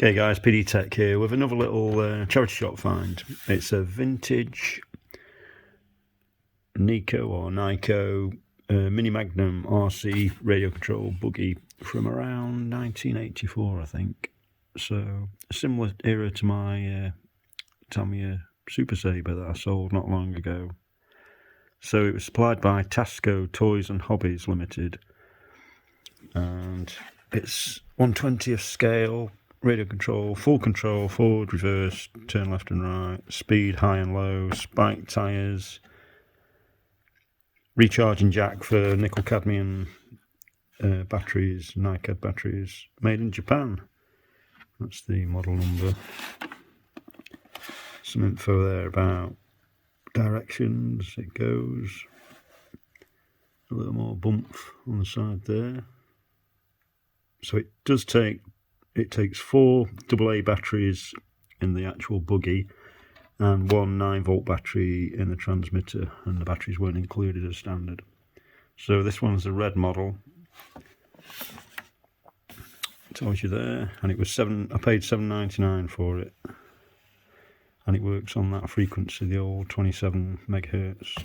Okay guys, PD Tech here with another little charity shop find. It's a vintage Nikko Mini Magnum RC radio control buggy from around 1984, I think. So a similar era to my Tamiya Super Sabre that I sold not long ago. So it was supplied by Tasco Toys and Hobbies Limited, and it's 1/20th scale. Radio control, full control, forward, reverse, turn left and right, speed, high and low, spiked tyres, recharging jack for nickel cadmium batteries, Nikko batteries, made in Japan. That's the model number. Some info there about directions, it goes. A little more bump on the side there. So it takes 4 AA batteries in the actual buggy and 1 9-volt battery in the transmitter, and the batteries weren't included as standard. So this one's the red model. It tells you there, and it was I paid $7.99 for it, and it works on that frequency, the old 27 megahertz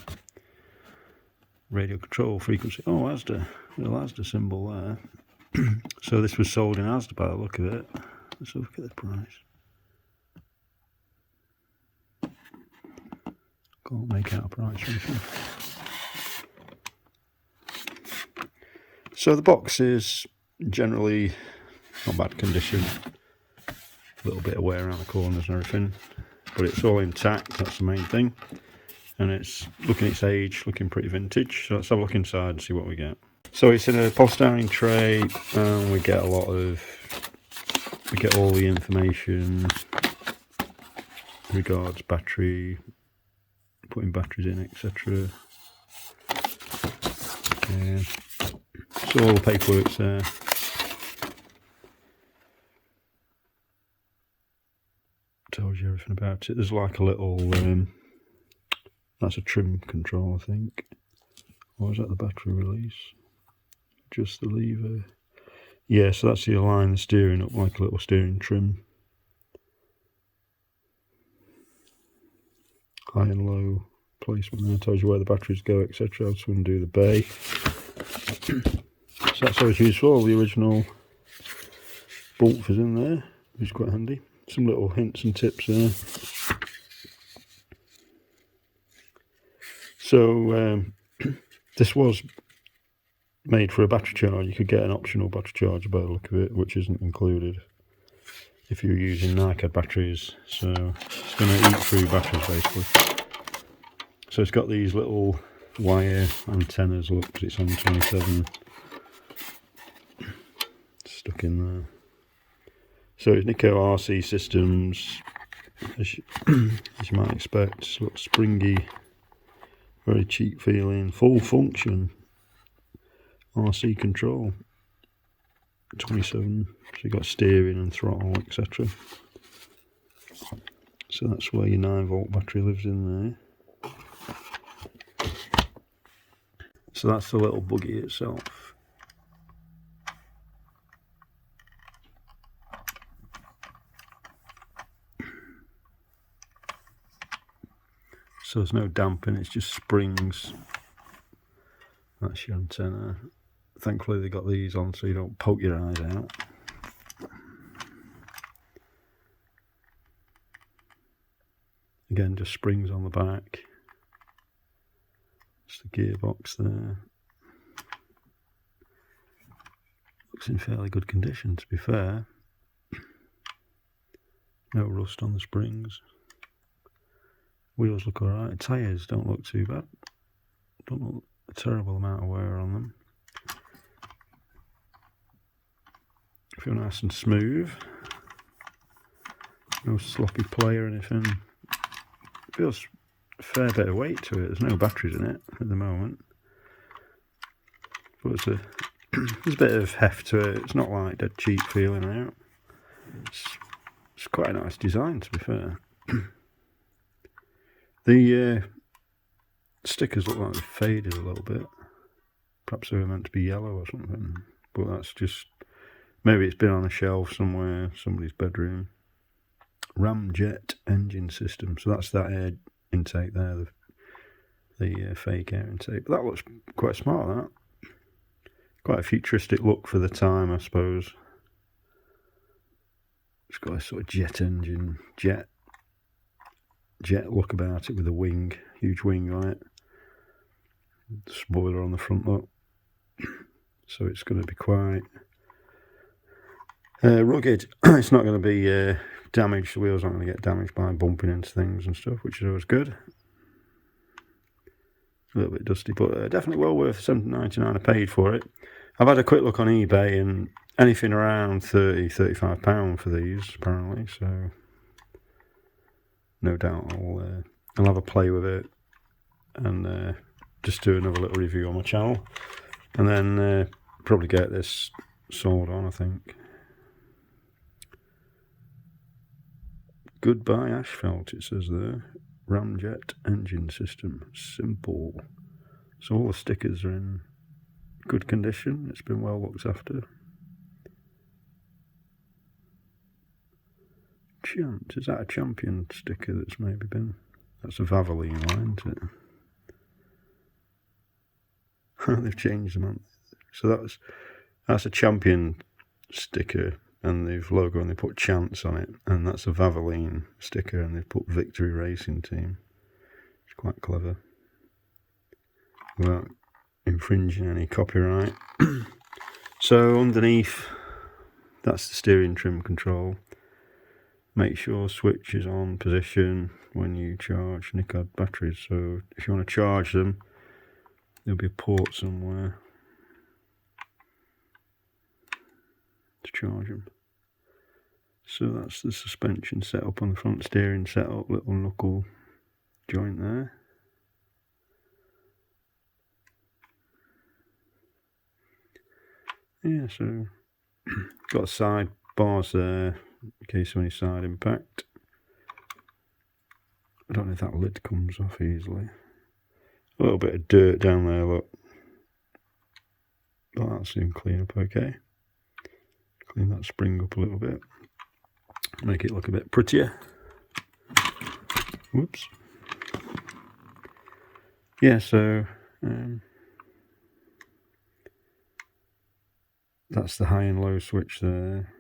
radio control frequency. Oh, Asda, little Asda symbol there. So this was sold in Asda by the look of it. Let's have a look at the price. Can't make out a price or anything. So the box is generally not bad condition. A little bit of wear around the corners and everything, but it's all intact, that's the main thing. And it's looking its age, looking pretty vintage. So let's have a look inside and see what we get. So it's in a polystyrene tray, and we get all the information regards battery, putting batteries in, etc. So all the paperwork's there. Tells you everything about it. There's like a little, that's a trim control, I think. Or is that the battery release? Just the lever. Yeah, so that's you line the steering up like a little steering trim. High and low placement there, tells you where the batteries go, etc. So undo the bay. So that's always useful. All the original bolt is in there, which is quite handy. Some little hints and tips there. So this was made for a battery charge. You could get an optional battery charger by the look of it, which isn't included if you're using Nikko batteries. So it's going to eat through batteries basically. So it's got these little wire antennas, look, because it's on 27 stuck in there. So it's Nikko RC systems, as you might expect. It's a little springy, very cheap feeling, full function RC control, 27, so you've got steering and throttle, etc. So that's where your 9-volt battery lives in there. So that's the little buggy itself. So there's no damping, it's just springs. That's your antenna. Thankfully they got these on so you don't poke your eyes out. Again, just springs on the back. Just the gearbox there. Looks in fairly good condition, to be fair. No rust on the springs. Wheels look alright. Tyres don't look too bad. Don't look a terrible amount of wear on them. Feel nice and smooth. No sloppy play or anything. Feels a fair bit of weight to it. There's no batteries in it at the moment, but there's a bit of heft to it. It's not like dead cheap feeling out. It's quite a nice design, to be fair. The stickers look like they've faded a little bit. Perhaps they were meant to be yellow or something, but that's just Maybe it's been on a shelf somewhere, somebody's bedroom. Ramjet engine system. So that's that air intake there, the fake air intake. But that looks quite smart, that. Quite a futuristic look for the time, I suppose. It's got a sort of jet engine, jet look about it with a wing, huge wing on it. Spoiler on the front look. So it's going to be quite rugged. It's not going to be damaged. The wheels aren't going to get damaged by bumping into things and stuff, which is always good. A little bit dusty, but definitely well worth £7.99 I paid for it. I've had a quick look on eBay, and anything around £30–35 for these apparently. So no doubt I'll have a play with it and just do another little review on my channel, and then probably get this sold on, I think. Goodbye asphalt, it says there. Ramjet engine system, simple. So all the stickers are in good condition. It's been well looked after. Chant, is that a Champion sticker that's maybe been? That's a Valvoline line, isn't it? They've changed them, haven't they? So that's a Champion sticker, and they've logo and they put Chance on it, and that's a Valvoline sticker, and they've put Victory Racing Team. It's quite clever, without infringing any copyright. So underneath, that's the steering trim control. Make sure switch is on position when you charge Nikko batteries. So if you want to charge them, there'll be a port somewhere to charge them. So that's the suspension setup on the front, steering setup, little knuckle joint there. Yeah, so got side bars there in case of any side impact. I don't know if that lid comes off easily. A little bit of dirt down there, look. But that'll soon clean up okay. Clean that spring up a little bit. Make it look a bit prettier. Whoops. Yeah, so that's the high and low switch there.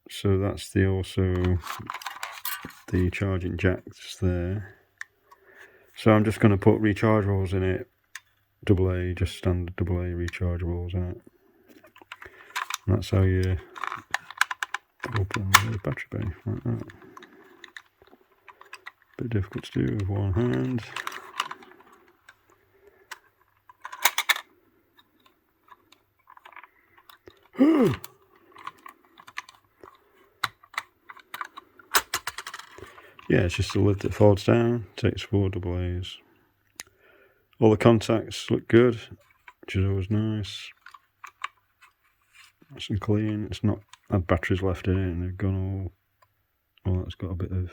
So that's also the charging jacks there. So I'm just going to put rechargeables in it. AA, just standard AA rechargeables in it. And that's how you open the battery bay, like that. Bit difficult to do with one hand. Yeah, it's just a lid that folds down, takes 4 AA's. All the contacts look good, which is always nice. Nice and clean. It's not had batteries left in it, and they've gone all that's got a bit of.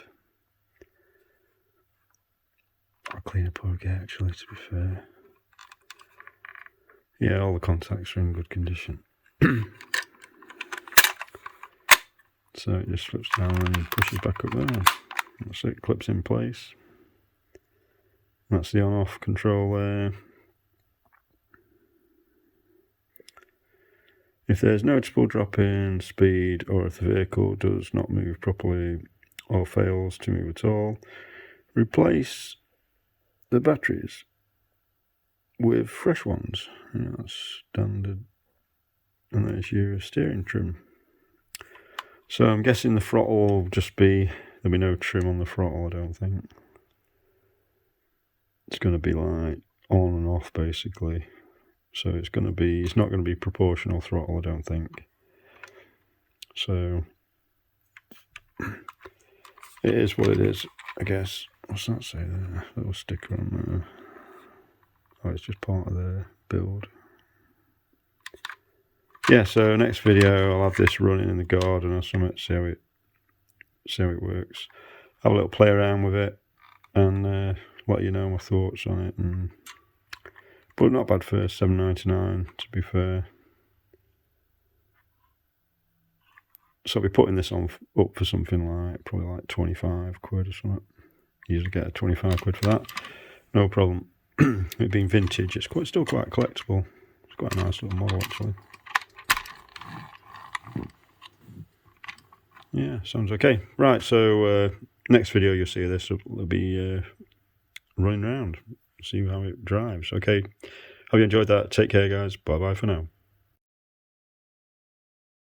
I'll clean up okay, actually, to be fair. Yeah, all the contacts are in good condition. So it just slips down and pushes back up there. That's it, clips in place. That's the on-off control there. If there's noticeable drop in speed, or if the vehicle does not move properly or fails to move at all, replace the batteries with fresh ones. And that's standard. And there's your steering trim. So I'm guessing the throttle will just be, there'll be no trim on the throttle, I don't think. It's going to be like on and off basically. So it's not going to be proportional throttle, I don't think. So it is what it is, I guess. What's that say there? Little sticker on there. Oh, it's just part of the build. Yeah, so next video I'll have this running in the garden or something, see how it works. Have a little play around with it and let you know my thoughts on it. But not bad for £7.99, to be fair. So I'll be putting this on up for something like probably like 25 quid or something. Usually get a 25 quid for that. No problem. It being vintage, it's still quite collectible. It's quite a nice little model actually. Yeah, sounds okay. Right, so next video you'll see this will be running around, see how it drives. Okay, hope you enjoyed that. Take care, guys. Bye bye for now.